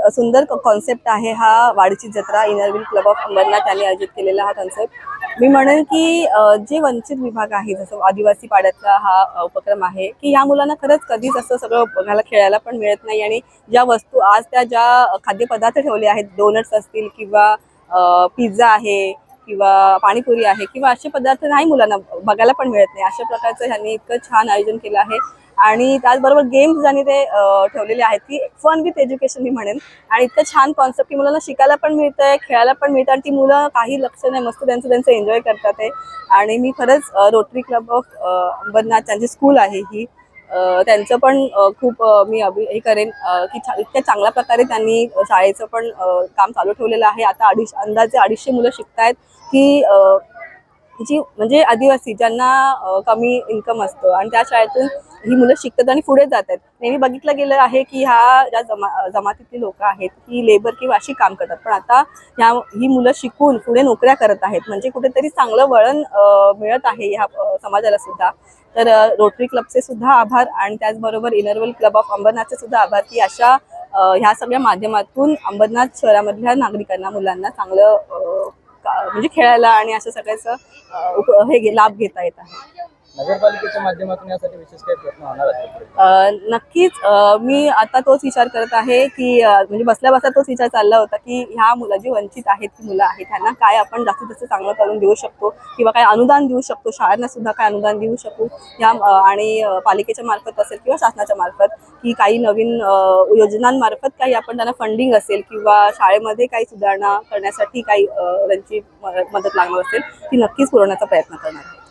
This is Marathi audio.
सुंदर कॉन्सेप्ट आहे हा वाडीची जत्रा inner wheel club of Ambernath यांनी आयोजित केलेला हा कॉन्सेप्ट। मी म्हणेन की जे वंचित विभाग आहे जसं आदिवासी पाड्यातला हा उपक्रम आहे की ह्या मुलांना खरंच कधीच असं सगळं बघायला खेळायला पण मिळत नाही आणि ज्या वस्तू आज त्या ज्या खाद्यपदार्थ ठेवले आहेत डोनट्स असतील किंवा पिझ्झा आहे किंवा पाणीपुरी आहे किंवा असे पदार्थ नाही मुलांना बघायला पण मिळत नाही। अशा प्रकारचं ह्यांनी इतकं छान आयोजन केलं आहे आणि त्याचबरोबर गेम्स ज्यांनी ते ठेवलेले आहेत की फन विथ एज्युकेशन मी म्हणेन आणि इतकं छान कॉन्सेप्ट की मुलांना शिकायला पण मिळतंय खेळायला पण मिळतं आणि ती मुलं काही लक्ष नाही मस्त त्यांचं एन्जॉय करतात आहे। आणि मी खरंच रोटरी क्लब ऑफ अंबरनाथ त्यांची स्कूल आहे ही त्यांचं पण खूप मी हे करेन की इतक्या चांगल्या प्रकारे त्यांनी शाळेचं पण काम चालू ठेवलेलं आहे। आता अंदाजे 250 मुलं शिकतायत की जी म्हणजे आदिवासी ज्यांना कमी इन्कम असतं आणि त्या शाळेतून ही मुलं शिकतात आणि पुढे जातात। नेहमी बघितलं गेलं आहे की ह्या ज्या जमातीतली लोक आहेत ही लेबर किंवा अशी काम करतात, पण आता ही मुलं शिकून पुढे नोकऱ्या करत आहेत म्हणजे कुठेतरी चांगलं वळण मिळत आहे ह्या समाजाला सुद्धा। तर रोटरी क्लबचे सुद्धा आभार आणि त्याचबरोबर इनर व्हील क्लब ऑफ अंबरनाथचे सुद्धा आभार की अशा ह्या सगळ्या माध्यमातून अंबरनाथ शहरामधल्या नागरिकांना मुलांना चांगलं म्हणजे खेळायला आणि असं सगळ्याचं हे लाभ घेता येत आहे। नगरपालिकेच्या माध्यमातून यासाठी विशेष काही प्रयत्न होणार आहेत? नक्कीच मी आता तोच विचार करत आहे की म्हणजे बसल्या बसल्या तोच विचार चालला होता की ह्या मुलं जी वंचित आहेत ती मुलं आहेत त्यांना काय आपण जास्तीत जास्त चांगलं करून देऊ शकतो किंवा काय अनुदान देऊ शकतो, शाळांना सुद्धा काय अनुदान देऊ शकू ह्या आणि पालिकेच्या मार्फत असेल किंवा शासनाच्या मार्फत की काही नवीन योजनांमार्फत काही आपण त्यांना फंडिंग असेल किंवा शाळेमध्ये काही सुधारणा करण्यासाठी काही त्यांची मदत लागणार असेल ती नक्कीच पुरवण्याचा प्रयत्न करणार आहे।